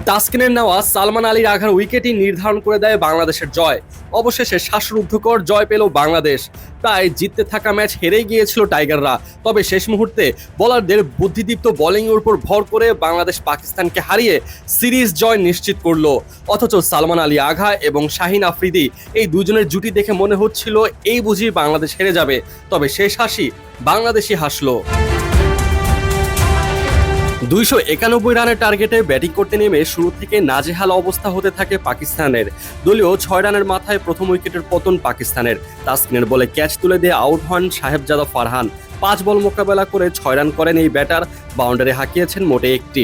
তাসকিনের নেওয়া সালমান আলীর আঘার উইকেটই নির্ধারণ করে দেয় বাংলাদেশের জয়। অবশেষে শ্বাসরুদ্ধকর জয় পেল বাংলাদেশ। প্রায় জিততে থাকা ম্যাচ হেরেই গিয়েছিল টাইগাররা, তবে শেষ মুহূর্তে বোলারদের বুদ্ধিদীপ্ত বোলিংয়ের উপর ভর করে বাংলাদেশ পাকিস্তানকে হারিয়ে সিরিজ জয় নিশ্চিত করল। অথচ সালমান আলী আঘা এবং শাহিন আফ্রিদি এই দুজনের জুটি দেখে মনে হচ্ছিল এই বুঝি বাংলাদেশ হেরে যাবে, তবে শেষ হাসি বাংলাদেশই হাসলো। 291 রানের টার্গেটে ব্যাটিং করতে নেমে শুরু থেকে নাজেহাল অবস্থা হতে থাকে পাকিস্তানের। দলীয় 6 রানের মাথায় প্রথম উইকেটের পতন পাকিস্তানের। তাসকিনের বলে ক্যাচ তুলে দিয়ে আউট হন সাহেবজাদা ফারহান। 5 বল মোকাবেলা করে 6 রান করেন এই ব্যাটার। বাউন্ডারি হাঁকিয়েছেন মোটে একটি।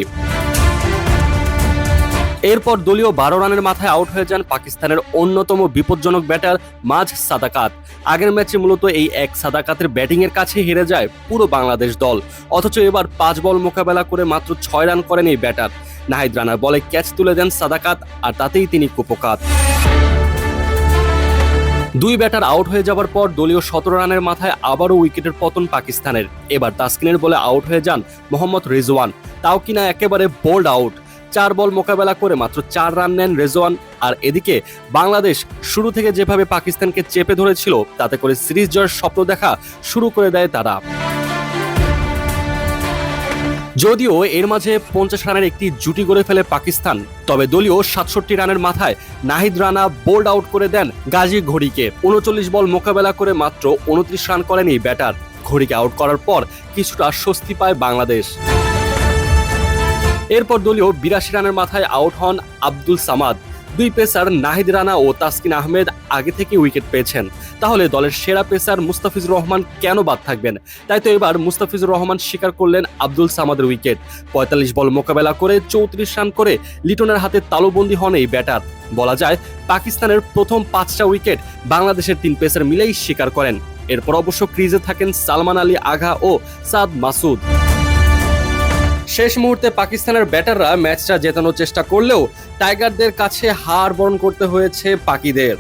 এরপর দলীয় 12 রানের মাথায় আউট হয়ে যান পাকিস্তানের অন্যতম বিপজ্জনক ব্যাটার মাঝ সাদাকাত। আগের ম্যাচে মূলত এই এক সাদাকাতের ব্যাটিংয়ের কাছে হেরে যায় পুরো বাংলাদেশ দল। অথচ এবার 5 বল মোকাবেলা করে মাত্র 6 রান করেন এই ব্যাটার। নাহিদ রানার বলে ক্যাচ তুলে দেন সাদাকাত, আর তাতেই তিনি কুপোকাত। 2 ব্যাটার আউট হয়ে যাবার পর দলীয় 17 রানের মাথায় আবারও উইকেটের পতন পাকিস্তানের। এবার তাসকিনের বলে আউট হয়ে যান মোহাম্মদ রেজওয়ান, তাও কিনা একেবারে বোল্ড আউট। 4 বল মোকাবেলা করে মাত্র 4 রান নেন রেজওয়ান। আর এদিকে বাংলাদেশ শুরু থেকে যেভাবে পাকিস্তানকে চেপে ধরেছিল, তাতে করে সিরিজ জয়ের স্বপ্ন দেখা শুরু করে দেয় তারা। যদিও এর মাঝে 50 রানের একটি জুটি গড়ে ফেলে পাকিস্তান, তবে দলীয় 67 রানের মাথায় নাহিদ রানা বোল্ড আউট করে দেন গাজী ঘড়িকে। 39 বল মোকাবেলা করে মাত্র 29 রান করেন এই ব্যাটার। ঘড়িকে আউট করার পর কিছুটা স্বস্তি পায় বাংলাদেশ। এরপর দলীয় 82 রানের মাথায় আউট হন আব্দুল সামাদ। 2 পেসার নাহিদ রানা ও তাসকিন আহমেদ আগে থেকে উইকেট পেয়েছেন। তাহলে দলের সেরা পেসার মুস্তাফিজুর রহমান কেন বাদ থাকবেন? তাই তো এবার মুস্তাফিজুর রহমান স্বীকার করলেন আব্দুল সামাদের উইকেট। 45 বল মোকাবেলা করে 34 রান করে লিটনের হাতে তালুবন্দী হন এই ব্যাটার। বলা যায় পাকিস্তানের প্রথম 5টা উইকেট বাংলাদেশের 3 পেসার মিলেই স্বীকার করেন। এরপর অবশ্য ক্রিজে থাকেন সালমান আলী আঘা ও সাদ মাসুদ। শেষ মুহূর্তে পাকিস্তানের ব্যাটাররা ম্যাচটা জেতানোর চেষ্টা করলেও টাইগারদের কাছে হার বরণ করতে হয়েছে পাকিদের।